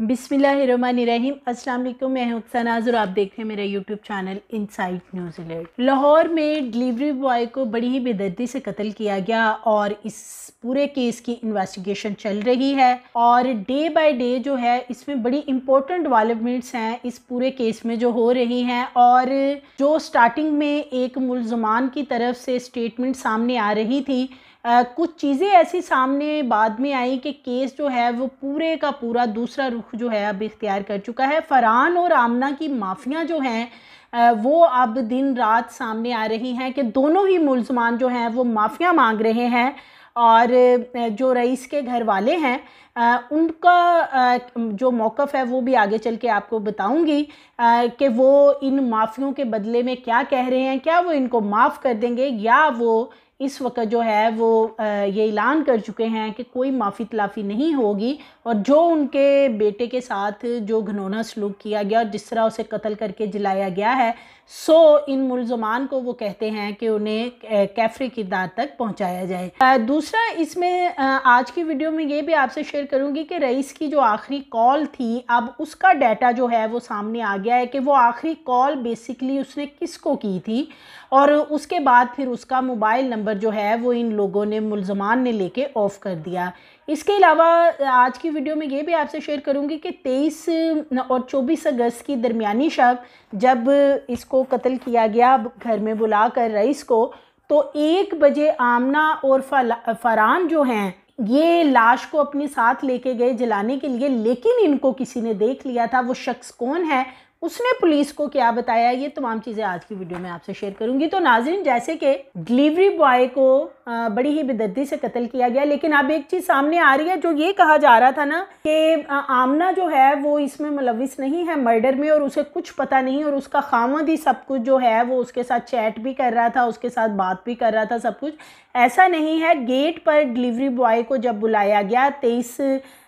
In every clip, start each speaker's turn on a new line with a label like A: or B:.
A: बिस्मिल्लाहिर्रहमानिर्रहीम। अस्सलाम वालेकुम। मैं हूं अक्सर और आप देख रहे हैं मेरा YouTube channel inside news alert. Lahore में डिलीवरी बॉय को बड़ी ही बेदर्दी से कत्ल किया गया और इस पूरे केस की इन्वेस्टिगेशन चल रही है और डे बाय डे जो है इसमें बड़ी इंपॉर्टेंट डेवलपमेंट्स हैं इस पूरे केस में जो हो रही हैं। और जो स्टार्टिंग में एक मुल्ज़मान की तरफ से स्टेटमेंट सामने आ रही थी, कुछ चीज़ें ऐसी सामने बाद में आई कि केस जो है वो पूरे का पूरा दूसरा रुख जो है अब इख्तियार कर चुका है। फरहान और आमना की माफिया जो हैं वो अब दिन रात सामने आ रही हैं कि दोनों ही मुल्ज़मान जो हैं वो माफिया मांग रहे हैं और जो रईस के घर वाले हैं उनका जो मौक़िफ़ है वो भी आगे चल के आपको बताऊंगी कि वो इन माफियों के बदले में क्या कह रहे हैं। क्या वो इनको माफ़ कर देंगे या वो इस वक्त जो है वो ये ऐलान कर चुके हैं कि कोई माफ़ी तलाफ़ी नहीं होगी और जो उनके बेटे के साथ जो घिनौना सलूक किया गया और जिस तरह उसे कत्ल करके जलाया गया है, सो इन मुल्ज़मान को वो कहते हैं कि उन्हें कैफरे किरदार तक पहुंचाया जाए। दूसरा इसमें आज की वीडियो में ये भी आपसे शेयर करूंगी कि रईस की जो आखिरी कॉल थी अब उसका डाटा जो है वो सामने आ गया है कि वो आखिरी कॉल बेसिकली उसने किसको की थी और उसके बाद फिर उसका मोबाइल नंबर जो है वो इन लोगों ने मुल्ज़मान ने लेके ऑफ़ कर दिया। इसके अलावा आज की वीडियो में ये भी आपसे शेयर करूंगी कि 23 और 24 अगस्त की दरमियानी शब जब इसको कत्ल किया गया घर में बुलाकर रईस को, तो 1 बजे आमना और फरहान जो हैं ये लाश को अपने साथ लेके गए जलाने के लिए, लेकिन इनको किसी ने देख लिया था। वो शख्स कौन है, उसने पुलिस को क्या बताया, ये तमाम चीज़ें आज की वीडियो में आपसे शेयर करूंगी। तो नाज़रीन, जैसे कि डिलीवरी बॉय को बड़ी ही बेदर्दी से कत्ल किया गया, लेकिन अब एक चीज़ सामने आ रही है जो ये कहा जा रहा था ना कि आमना जो है वो इसमें मुलविस नहीं है मर्डर में और उसे कुछ पता नहीं और उसका खामद ही सब कुछ जो है वो उसके साथ चैट भी कर रहा था, उसके साथ बात भी कर रहा था, सब कुछ ऐसा नहीं है। गेट पर डिलीवरी बॉय को जब बुलाया गया 23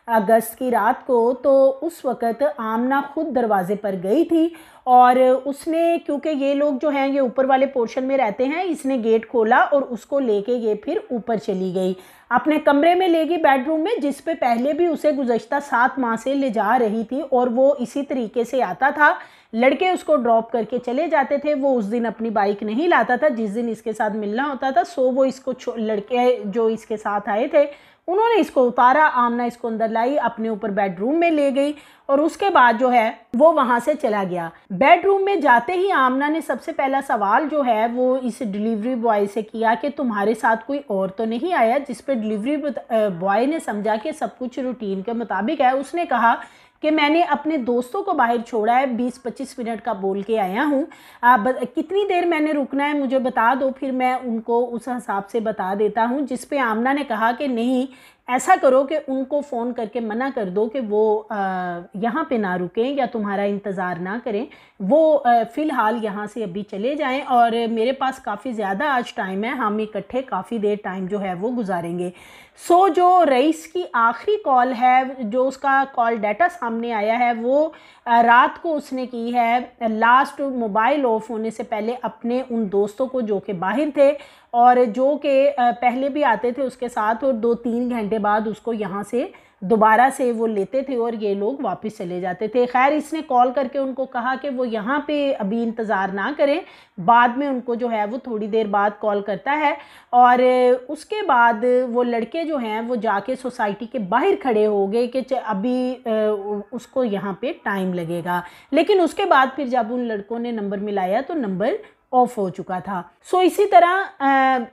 A: अगस्त की रात को, तो उस वक़्त आमना खुद दरवाज़े पर गई थी और उसने, क्योंकि ये लोग जो हैं ये ऊपर वाले पोर्शन में रहते हैं, इसने गेट खोला और उसको लेके ये फिर ऊपर चली गई, अपने कमरे में ले गई बेडरूम में, जिस पे पहले भी उसे गुज़श्ता 7 माह से ले जा रही थी और वो इसी तरीके से आता था। लड़के उसको ड्रॉप करके चले जाते थे। वो उस दिन अपनी बाइक नहीं लाता था जिस दिन इसके साथ मिलना होता था, सो वो इसको लड़के जो इसके साथ आए थे उन्होंने इसको उतारा, आमना इसको अंदर लाई, अपने ऊपर बेडरूम में ले गई और उसके बाद जो है वो वहाँ से चला गया। बेडरूम में जाते ही आमना ने सबसे पहला सवाल जो है वो इस डिलीवरी बॉय से किया कि तुम्हारे साथ कोई और तो नहीं आया, जिस पर डिलीवरी बॉय ने समझा कि सब कुछ रूटीन के मुताबिक है। उसने कहा कि मैंने अपने दोस्तों को बाहर छोड़ा है, 20-25 मिनट का बोल के आया हूँ, कितनी देर मैंने रुकना है मुझे बता दो, फिर मैं उनको उस हिसाब से बता देता हूँ। जिस पे आमना ने कहा कि नहीं, ऐसा करो कि उनको फ़ोन करके मना कर दो कि वो यहाँ पे ना रुकें या तुम्हारा इंतज़ार ना करें, वो फ़िलहाल यहाँ से अभी चले जाएं और मेरे पास काफ़ी ज़्यादा आज टाइम है, हम इकट्ठे काफ़ी देर टाइम जो है वो गुजारेंगे। सो जो रईस की आखिरी कॉल है, जो उसका कॉल डाटा सामने आया है, वो रात को उसने की है लास्ट मोबाइल ऑफ होने से पहले अपने उन दोस्तों को जो कि बाहर थे और जो कि पहले भी आते थे उसके साथ, और 2-3 घंटे बाद उसको यहाँ से दोबारा से वो लेते थे और ये लोग वापस चले जाते थे। खैर, इसने कॉल करके उनको कहा कि वो यहाँ पे अभी इंतज़ार ना करें, बाद में उनको जो है वो थोड़ी देर बाद कॉल करता है और उसके बाद वो लड़के जो हैं वो जाके सोसाइटी के बाहर खड़े हो गए कि अभी उसको यहाँ पे टाइम लगेगा। लेकिन उसके बाद फिर जब उन लड़कों ने नंबर मिलाया तो नंबर ऑफ हो चुका था। सो इसी तरह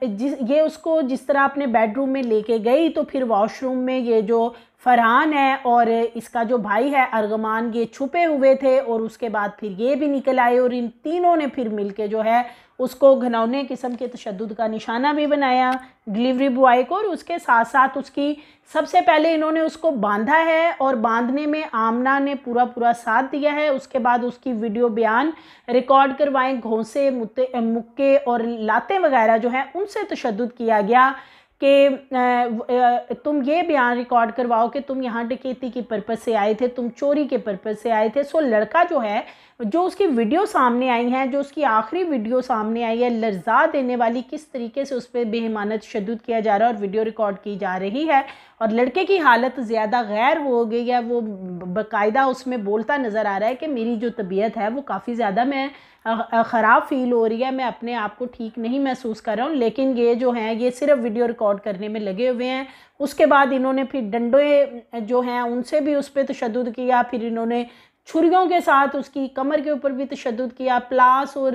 A: ये उसको जिस तरह अपने बेडरूम में लेके गई, तो फिर वॉशरूम में ये जो फरहान है और इसका जो भाई है अर्गमान, ये छुपे हुए थे और उसके बाद फिर ये भी निकल आए और इन तीनों ने फिर मिलके जो है उसको घिनौने किस्म के तशद्दुद का निशाना भी बनाया डिलीवरी बॉय को, और उसके साथ साथ उसकी सबसे पहले इन्होंने उसको बांधा है और बांधने में आमना ने पूरा साथ दिया है। उसके बाद उसकी वीडियो बयान रिकॉर्ड करवाएं, घोंसे मुक्के और लातें वगैरह जो है उनसे तशद्दुद किया गया कि तुम ये बयान रिकॉर्ड करवाओ कि तुम यहाँ डकैती की पर्पज़ से आए थे, तुम चोरी के पर्पज़ से आए थे। सो लड़का जो है, जो उसकी वीडियो सामने आई है, जो उसकी आखिरी वीडियो सामने आई है, लर्जा देने वाली, किस तरीके से उस पर बेईमानत तशद्दुद किया जा रहा है और वीडियो रिकॉर्ड की जा रही है, और लड़के की हालत ज़्यादा गैर हो गई है। वो बाकायदा उसमें बोलता नज़र आ रहा है कि मेरी जो तबीयत है वो काफ़ी ज़्यादा मैं ख़राब फील हो रही है, मैं अपने आप को ठीक नहीं महसूस कर रहा हूँ, लेकिन ये जो हैं ये सिर्फ वीडियो रिकॉर्ड करने में लगे हुए हैं। उसके बाद इन्होंने फिर डंडे जो हैं उनसे भी उस पर तशद्दुद किया, फिर इन्होंने छुरियों के साथ उसकी कमर के ऊपर भी तशद्दुद किया, प्लास और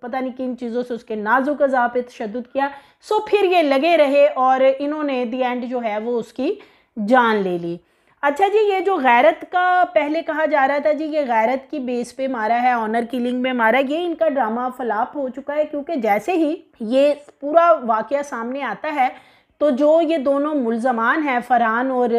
A: पता नहीं किन चीज़ों से उसके नाजुक अज़ा पे तशद्दुद किया। सो फिर ये लगे रहे और इन्होंने दी एंड जो है वो उसकी जान ले ली। अच्छा जी, ये जो गैरत का पहले कहा जा रहा था जी, ये गैरत की बेस पे मारा है, ऑनर किलिंग में मारा है, ये इनका ड्रामा फ्लॉप हो चुका है, क्योंकि जैसे ही ये पूरा वाक़या सामने आता है तो जो ये दोनों मुल्ज़मान हैं, फरहान और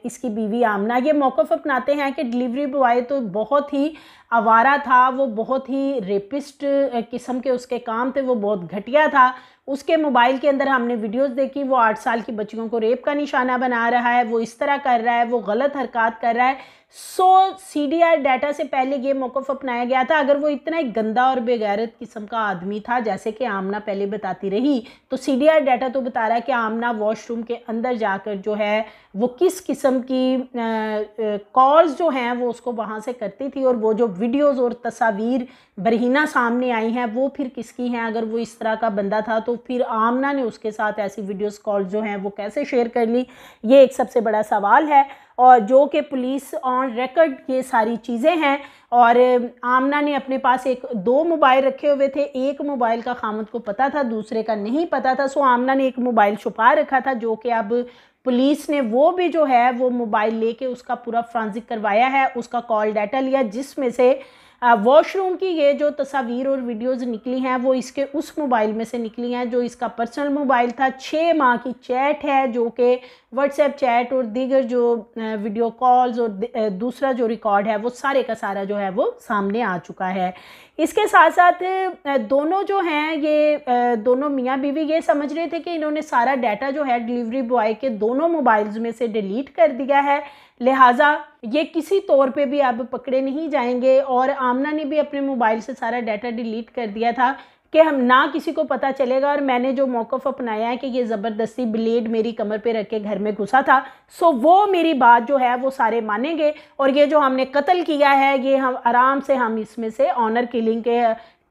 A: इसकी बीवी आमना, ये मौक़िफ़ अपनाते हैं कि डिलीवरी बॉय तो बहुत ही आवारा था, वो बहुत ही रेपिस्ट किस्म के उसके काम थे, वो बहुत घटिया था। उसके मोबाइल के अंदर हमने वीडियोस देखी, वो 8 साल की बच्चियों को रेप का निशाना बना रहा है, वो इस तरह कर रहा है, वो गलत हरकत कर रहा है। सो CDR डाटा से पहले ये मौक़िफ़ अपनाया गया था, अगर वो इतना ही गंदा और बेगैरत किस्म का आदमी था जैसे कि आमना पहले बताती रही, तो CDR डाटा तो बता रहा है कि आमना वॉशरूम के अंदर जाकर जो है वो किस किस्म की कॉल्स जो हैं वो उसको वहाँ से करती थी, और वो जो वीडियोज़ और तस्वीर बरहीना सामने आई हैं वो फिर किसकी हैं। अगर वो इस तरह का बंदा था तो फिर आमना ने उसके साथ ऐसी वीडियोस कॉल जो हैं वो कैसे शेयर कर ली, ये एक सबसे बड़ा सवाल है, और जो कि पुलिस ऑन रिकॉर्ड ये सारी चीज़ें हैं। और आमना ने अपने पास 2 मोबाइल रखे हुए थे, एक मोबाइल का खामद को पता था, दूसरे का नहीं पता था। सो आमना ने एक मोबाइल छुपा रखा था, जो कि अब पुलिस ने वो भी जो है वो मोबाइल लेके उसका पूरा फ्रांजिक करवाया है, उसका कॉल डाटा लिया, जिसमें से वॉशरूम की ये जो तस्वीर और वीडियोज़ निकली हैं वो इसके उस मोबाइल में से निकली हैं जो इसका पर्सनल मोबाइल था। 6 माह की चैट है जो कि व्हाट्सएप चैट और दीगर जो वीडियो कॉल्स और दूसरा जो रिकॉर्ड है वो सारे का सारा जो है वो सामने आ चुका है। इसके साथ साथ दोनों जो हैं ये दोनों मियाँ बीवी ये समझ रहे थे कि इन्होंने सारा डाटा जो है डिलीवरी बॉय के दोनों मोबाइल्स में से डिलीट कर दिया है, लिहाजा ये किसी तौर पे भी अब पकड़े नहीं जाएंगे। और आमना ने भी अपने मोबाइल से सारा डाटा डिलीट कर दिया था कि हम ना किसी को पता चलेगा, और मैंने जो मौक़िफ़ अपनाया है कि ये ज़बरदस्ती ब्लेड मेरी कमर पे रख के घर में घुसा था, सो वो मेरी बात जो है वो सारे मानेंगे, और ये जो हमने कत्ल किया है ये हम आराम से हम इसमें से ऑनर किलिंग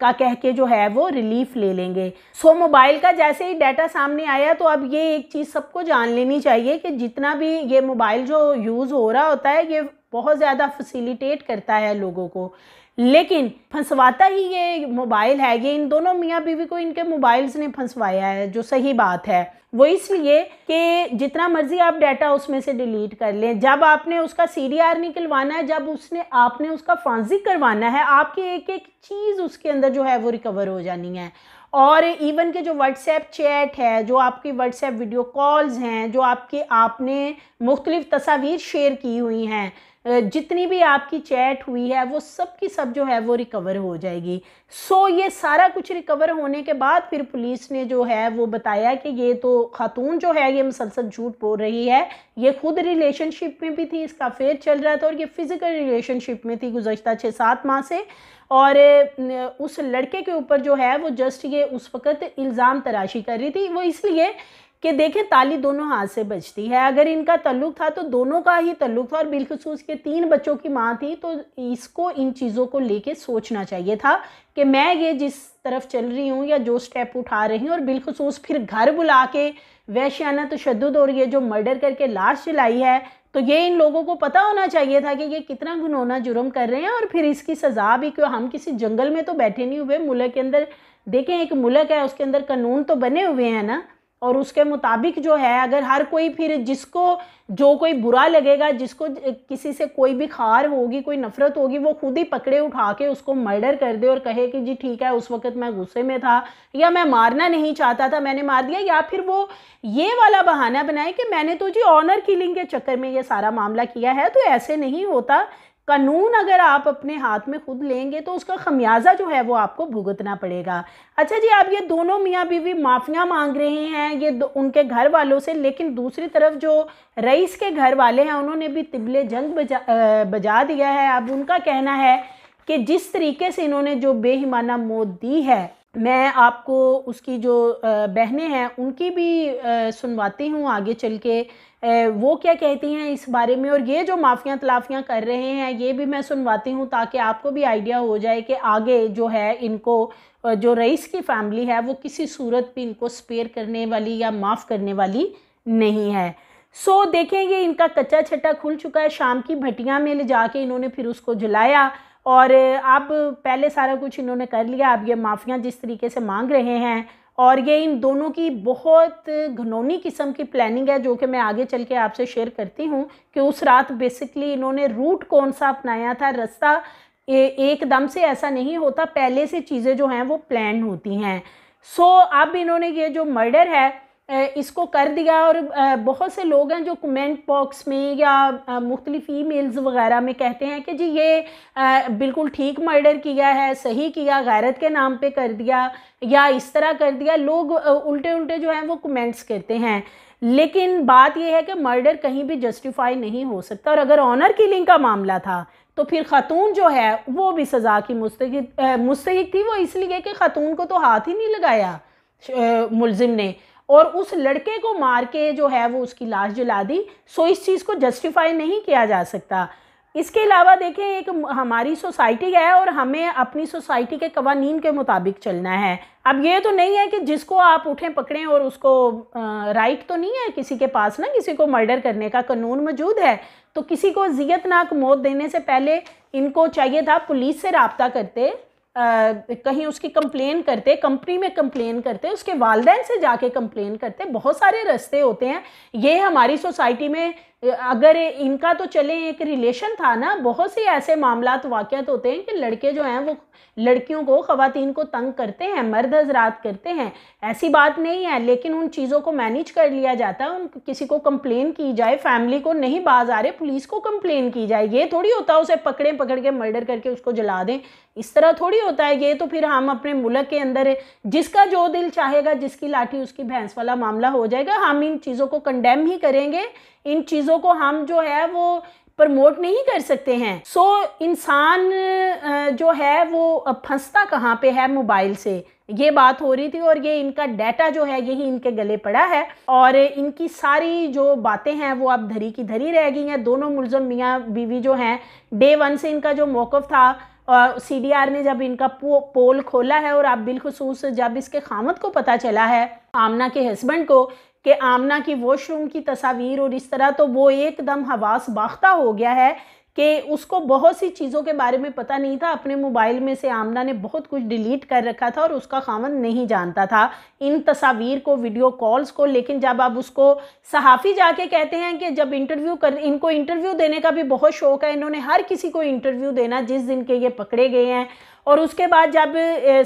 A: का कह के जो है वो रिलीफ ले लेंगे। सो मोबाइल का जैसे ही डाटा सामने आया तो अब ये एक चीज़ सबको जान लेनी चाहिए कि जितना भी ये मोबाइल जो यूज़ हो रहा होता है ये बहुत ज़्यादा फैसिलिटेट करता है लोगों को, लेकिन फंसवाता ही ये मोबाइल है। ये इन दोनों मियाँ बीवी को इनके मोबाइल्स ने फंसवाया है, जो सही बात है वो इसलिए कि जितना मर्जी आप डाटा उसमें से डिलीट कर लें, जब आपने उसका CDR निकलवाना है, जब आपने उसका फॉरेंसिक करवाना है, आपकी एक एक चीज़ उसके अंदर जो है वो रिकवर हो जानी है। और इवन के जो व्हाट्सएप चैट है, जो आपकी व्हाट्सएप वीडियो कॉल्स हैं, जो आपने मुख्तलिफ तस्वीर शेयर की हुई हैं, जितनी भी आपकी चैट हुई है वो सब की सब जो है वो रिकवर हो जाएगी। सो ये सारा कुछ रिकवर होने के बाद फिर पुलिस ने जो है वो बताया कि ये तो खातून जो है ये मुसलसल झूठ बोल रही है, ये खुद रिलेशनशिप में भी थी, इसका अफेयर चल रहा था और ये फ़िज़िकल रिलेशनशिप में थी गुज़श्ता 6-7 माह से, और उस लड़के के ऊपर जो है वो जस्ट ये उस वक़्त इल्ज़ाम तराशी कर रही थी। वो इसलिए कि देखें ताली दोनों हाथ से बजती है, अगर इनका तल्लुक था तो दोनों का ही तल्लुक था, और बिलखुसूस के 3 बच्चों की माँ थी, तो इसको इन चीज़ों को लेके सोचना चाहिए था कि मैं ये जिस तरफ चल रही हूँ या जो स्टेप उठा रही हूँ, और बिलखुसूस फिर घर बुला के वहशियाना तशद्दुद और ये जो मर्डर करके लाश जलाई है, तो ये इन लोगों को पता होना चाहिए था कि ये कितना घिनौना जुर्म कर रहे हैं, और फिर इसकी सज़ा भी क्यों। हम किसी जंगल में तो बैठे नहीं हुए, मुल्क के अंदर देखें एक मुल्क है, उसके अंदर कानून तो बने हुए हैं ना, और उसके मुताबिक जो है अगर हर कोई फिर जिसको जो कोई बुरा लगेगा, जिसको किसी से कोई भी खार होगी, कोई नफ़रत होगी, वो खुद ही पकड़े उठा के उसको मर्डर कर दे और कहे कि जी ठीक है उस वक़्त मैं गुस्से में था या मैं मारना नहीं चाहता था मैंने मार दिया, या फिर वो ये वाला बहाना बनाए कि मैंने तो जी ऑनर किलिंग के चक्कर में ये सारा मामला किया है, तो ऐसे नहीं होता कानून अगर आप अपने हाथ में खुद लेंगे तो उसका खमियाजा जो है वो आपको भुगतना पड़ेगा। अच्छा जी, आप ये दोनों मियाँ बीवी माफ़ियाँ मांग रहे हैं ये उनके घर वालों से, लेकिन दूसरी तरफ जो रईस के घर वाले हैं उन्होंने भी तिबले जंग बजा दिया है। अब उनका कहना है कि जिस तरीके से इन्होंने जो बेईमाना मौत दी है, मैं आपको उसकी जो बहनें हैं उनकी भी सुनवाती हूँ आगे चल के वो क्या कहती हैं इस बारे में, और ये जो माफ़ियाँ तलाफ़ियाँ कर रहे हैं ये भी मैं सुनवाती हूँ, ताकि आपको भी आइडिया हो जाए कि आगे जो है इनको जो रईस की फैमिली है वो किसी सूरत भी इनको स्पेयर करने वाली या माफ़ करने वाली नहीं है। सो देखेंगे, इनका कच्चा छट्टा खुल चुका है। शाम की भटिया में ले जाके इन्होंने फिर उसको जलाया, और अब पहले सारा कुछ इन्होंने कर लिया। अब ये माफ़ियाँ जिस तरीके से मांग रहे हैं, और ये इन दोनों की बहुत घनौनी किस्म की प्लानिंग है जो कि मैं आगे चल के आपसे शेयर करती हूँ कि उस रात बेसिकली इन्होंने रूट कौन सा अपनाया था। रास्ता एकदम से ऐसा नहीं होता, पहले से चीज़ें जो हैं वो प्लान होती हैं। सो अब इन्होंने ये जो मर्डर है इसको कर दिया, और बहुत से लोग हैं जो कमेंट बॉक्स में या मुख्तलिफ ईमेल्स वगैरह में कहते हैं कि जी ये बिल्कुल ठीक मर्डर किया है, सही किया, गैरत के नाम पे कर दिया या इस तरह कर दिया। लोग उल्टे उल्टे जो हैं वो कमेंट्स करते हैं, लेकिन बात यह है कि मर्डर कहीं भी जस्टिफाई नहीं हो सकता। और अगर ऑनर किलिंग का मामला था तो फिर ख़ातून जो है वो भी सज़ा की मुस्तहिक थी। वो इसलिए कि ख़ातून को तो हाथ ही नहीं लगाया मुलजिम ने, और उस लड़के को मार के जो है वो उसकी लाश जला दी। सो इस चीज़ को जस्टिफाई नहीं किया जा सकता। इसके अलावा देखें, एक हमारी सोसाइटी है और हमें अपनी सोसाइटी के कवानीन के मुताबिक चलना है। अब ये तो नहीं है कि जिसको आप उठें पकड़ें और उसको राइट तो नहीं है किसी के पास ना किसी को मर्डर करने का, कानून मौजूद है। तो किसी को अज़ियतनाक मौत देने से पहले इनको चाहिए था पुलिस से रब्ता करते, कहीं उसकी कंप्लेन करते, कंपनी में कंप्लेन करते, उसके वालिदैन से जाके कंप्लेन करते। बहुत सारे रास्ते होते हैं। ये हमारी सोसाइटी में अगर इनका तो चले एक रिलेशन था ना, बहुत से ऐसे मामलात वाक़यात होते हैं कि लड़के जो हैं वो लड़कियों को, ख़वातीन को तंग करते हैं, मर्द हज़रात करते हैं, ऐसी बात नहीं है। लेकिन उन चीज़ों को मैनेज कर लिया जाता है। उन किसी को कंप्लेन की जाए, फैमिली को नहीं बाज आ रहे, पुलिस को कंप्लेन की जाए। ये थोड़ी होता है उसे पकड़ के मर्डर करके उसको जला दें, इस तरह थोड़ी होता है। ये तो फिर हम अपने मुल्क के अंदर जिसका जो दिल चाहेगा, जिसकी लाठी उसकी भैंस वाला मामला हो जाएगा। हम इन चीज़ों को कंडेम ही करेंगे, इन चीज़ों को हम जो है वो प्रमोट नहीं कर सकते हैं। सो इंसान जो है वो फंसता कहाँ पे है, मोबाइल से। ये बात हो रही थी, और ये इनका डाटा जो है यही इनके गले पड़ा है, और इनकी सारी जो बातें हैं वो अब धरी की धरी रह गई हैं। दोनों मुलज़म मियाँ बीवी जो हैं, डे 1 से इनका जो मौक़िफ़ था, CDR ने जब इनका पोल खोला है, और अब बिलखुसूस जब इसके खामद को पता चला है, आमना के हस्बैंड को, कि आमना की वॉशरूम की तस्वीर और इस तरह, तो वो एकदम हवास बाख्ता हो गया है कि उसको बहुत सी चीज़ों के बारे में पता नहीं था। अपने मोबाइल में से आमना ने बहुत कुछ डिलीट कर रखा था और उसका खामद नहीं जानता था इन तस्वीर को, वीडियो कॉल्स को। लेकिन जब अब उसको सहाफ़ी जाके कहते हैं कि जब इनको इंटरव्यू देने का भी बहुत शौक़ है, इन्होंने हर किसी को इंटरव्यू देना जिस दिन के ये पकड़े गए हैं। और उसके बाद जब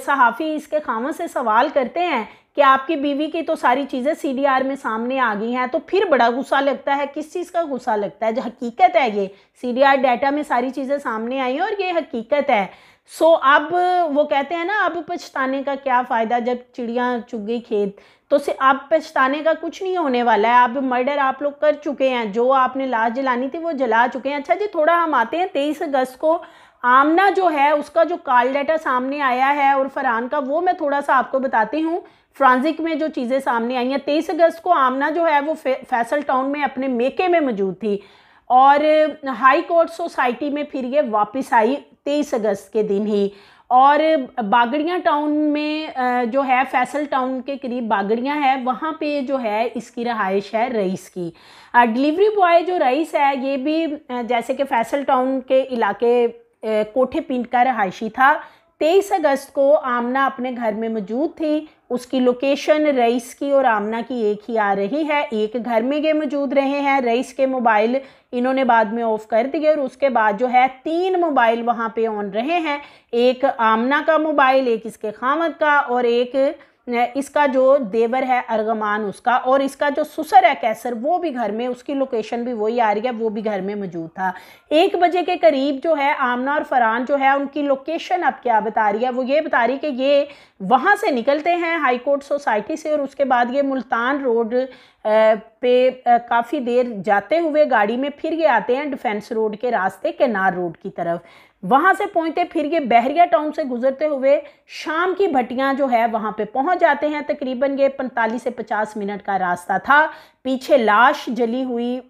A: सहाफ़ी इसके खामद से सवाल करते हैं कि आपकी बीवी की तो सारी चीज़ें CDR में सामने आ गई हैं, तो फिर बड़ा गुस्सा लगता है। किस चीज़ का गुस्सा लगता है? जो हकीकत है, ये CDR डाटा में सारी चीज़ें सामने आई हैं और ये हकीकत है। सो अब वो कहते हैं ना, अब पछताने का क्या फ़ायदा जब चिड़िया चुग गई खेत। तो अब पछताने का कुछ नहीं होने वाला है। अब मर्डर आप लोग कर चुके हैं, जो आपने लाश जलानी थी वो जला चुके हैं। अच्छा जी, थोड़ा हम आते हैं 23 अगस्त को आमना जो है उसका जो कॉल डाटा सामने आया है और फरहान का, वो मैं थोड़ा सा आपको बताती हूँ। फ्रांसिक में जो चीज़ें सामने आई हैं, 23 अगस्त को आमना जो है वो फैसल टाउन में अपने मेके में मौजूद थी, और हाई कोर्ट सोसाइटी में फिर ये वापस आई 23 अगस्त के दिन ही। और बागड़ियाँ टाउन में जो है, फैसल टाउन के करीब बागड़ियाँ है, वहाँ पे जो है इसकी रहाइश है रईस की। डिलीवरी बॉय जो रईस है ये भी जैसे कि फैसल टाउन के इलाके कोठे पिंड का रहायशी था। 23 अगस्त को आमना अपने घर में मौजूद थी। उसकी लोकेशन रईस की और आमना की एक ही आ रही है। एक घर में ये मौजूद रहे हैं। रईस के मोबाइल इन्होंने बाद में ऑफ कर दिए, और उसके बाद जो है 3 मोबाइल वहाँ पे ऑन रहे हैं। एक आमना का मोबाइल, एक इसके खामद का, और एक इसका जो देवर है अर्गमान उसका, और इसका जो ससुर है कैसर वो भी घर में, उसकी लोकेशन भी वही आ रही है, वो भी घर में मौजूद था। 1 बजे के करीब जो है आमना और फरहान जो है उनकी लोकेशन अब क्या बता रही है, वो ये बता रही है कि ये वहाँ से निकलते हैं हाई कोर्ट सोसाइटी से, और उसके बाद ये मुल्तान रोड पे काफ़ी देर जाते हुए गाड़ी में फिर ये आते हैं डिफेंस रोड के रास्ते केनार रोड की तरफ। वहाँ से पहुँचते फिर ये बहरिया टाउन से गुजरते हुए शाम की भट्टियाँ जो है वहाँ पे पहुँच जाते हैं। तकरीबन ये 45 से 50 मिनट का रास्ता था। पीछे लाश जली हुई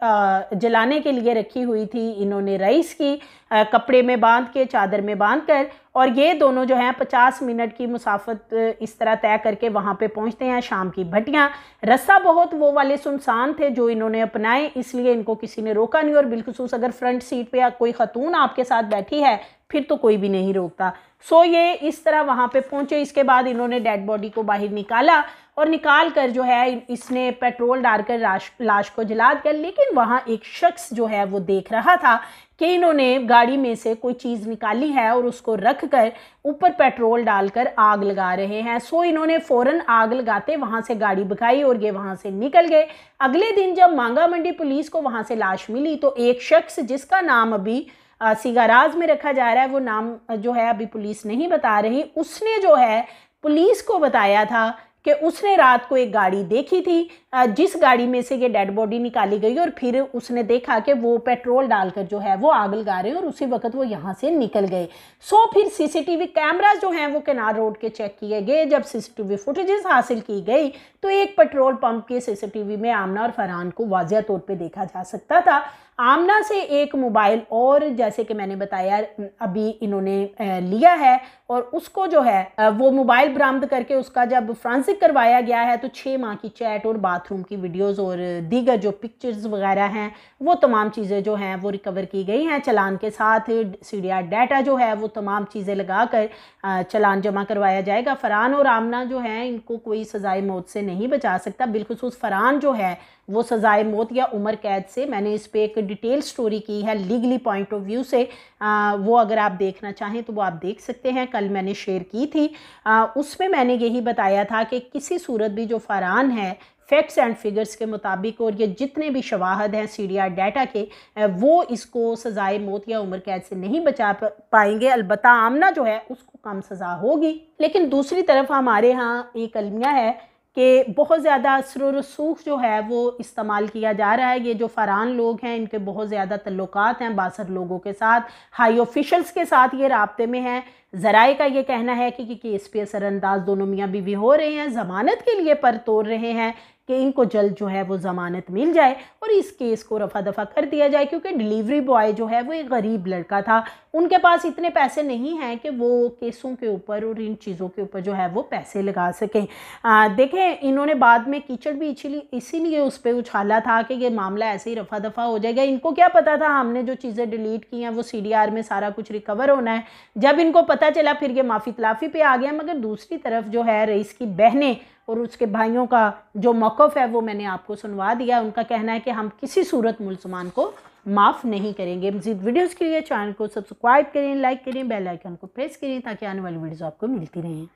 A: जलाने के लिए रखी हुई थी इन्होंने रईस की, कपड़े में बांध के, चादर में बांध कर, और ये दोनों जो हैं 50 मिनट की मुसाफत इस तरह तय करके वहाँ पे पहुँचते हैं शाम की भट्टियाँ। रास्ता बहुत वो वाले सुनसान थे जो इन्होंने अपनाए, इसलिए इनको किसी ने रोका नहीं, और बिलखुसूस अगर फ्रंट सीट पे कोई खतून आपके साथ बैठी है फिर तो कोई भी नहीं रोकता। सो ये इस तरह वहाँ पे पहुँचे। इसके बाद इन्होंने डेड बॉडी को बाहर निकाला, और निकाल कर जो है इसने पेट्रोल डालकर लाश को जला दिया। लेकिन वहाँ एक शख्स जो है वो देख रहा था कि इन्होंने गाड़ी में से कोई चीज़ निकाली है और उसको रख कर ऊपर पेट्रोल डालकर आग लगा रहे हैं। सो इन्होंने फ़ौरन आग लगाते वहाँ से गाड़ी भगाई और ये वहाँ से निकल गए। अगले दिन जब मांगा मंडी पुलिस को वहाँ से लाश मिली तो एक शख्स जिसका नाम अभी सिगाराज में रखा जा रहा है, वो नाम जो है अभी पुलिस नहीं बता रही, उसने जो है पुलिस को बताया था कि उसने रात को एक गाड़ी देखी थी जिस गाड़ी में से ये डेड बॉडी निकाली गई, और फिर उसने देखा कि वो पेट्रोल डालकर जो है वो आग लगा रहे हैं, और उसी वक्त वो यहाँ से निकल गए। सो फिर सीसीटीवी कैमरा जो हैं वो केनार रोड के चेक किए गए। जब सीसीटीवी फुटेजेस हासिल की गई तो एक पेट्रोल पंप के सीसीटीवी में आमना और फरहान को वाज़िया तौर पे देखा जा सकता था। आमना से एक मोबाइल और जैसे कि मैंने बताया अभी इन्होंने लिया है, और उसको जो है वो मोबाइल बरामद करके उसका जब फ्रांसिक करवाया गया है तो 6 माह की चैट और बाथरूम की वीडियोस और दीगर जो पिक्चर्स वगैरह हैं वो तमाम चीज़ें जो हैं वो रिकवर की गई हैं। चलान के साथ CDR डाटा जो है वो तमाम चीज़ें लगा कर चलान जमा करवाया जाएगा। फरहान और आमना जो हैं इनको कोई सज़ाए मौत से नहीं बचा सकता, बिलखुसूस फरहान जो है वो सज़ाए मौत या उम्र कैद से, मैंने इस पर एक डिटेल स्टोरी की है लीगली पॉइंट ऑफ व्यू से, वो अगर आप देखना चाहें तो वो आप देख सकते हैं, कल मैंने शेयर की थी। उसमें मैंने यही बताया था कि किसी सूरत भी जो फरहान है फैक्ट्स एंड फिगर्स के मुताबिक और ये जितने भी शवाहद हैं CDR डाटा के, वो इसको सज़ाए मौत या उम्र कैद से नहीं बचा पाएंगे। अलबत्ता आमना जो है उसको कम सज़ा होगी। लेकिन दूसरी तरफ हमारे यहाँ एक अलमिया है कि बहुत ज़्यादा असर और रसूख जो है वो इस्तेमाल किया जा रहा है। ये जो फरहान लोग हैं इनके बहुत ज़्यादा तल्लुकात हैं बासर लोगों के साथ, हाई ऑफिशल्स के साथ ये राब्ते में हैं। ज़राए का ये कहना है कि केस पे असरअंदाज दोनों मियाँ बीवी हो रहे हैं, ज़मानत के लिए पर तोड़ रहे हैं कि इनको जल्द जो है वो ज़मानत मिल जाए और इस केस को रफा दफा कर दिया जाए, क्योंकि डिलीवरी बॉय जो है वो एक गरीब लड़का था, उनके पास इतने पैसे नहीं हैं कि वो केसों के ऊपर और इन चीज़ों के ऊपर जो है वो पैसे लगा सकें। देखें इन्होंने बाद में कीचड़ भी इसीलिए उस पर उछाला था कि ये मामला ऐसे ही रफा दफा हो जाएगा। इनको क्या पता था हमने जो चीज़ें डिलीट की हैं वो CDR में सारा कुछ रिकवर होना है। जब इनको पता चला फिर ये माफ़ी तलाफ़ी पे आ गया। मगर दूसरी तरफ जो है रईस की बहनें और उसके भाइयों का जो मौक़िफ़ है वो मैंने आपको सुनवा दिया। उनका कहना है कि हम किसी सूरत मुलज़मान को माफ़ नहीं करेंगे। मज़ीद वीडियोज़ के लिए चैनल को सब्सक्राइब करें, लाइक करें, बेल आइकन को प्रेस करें ताकि आने वाली वीडियोज़ आपको मिलती रहें।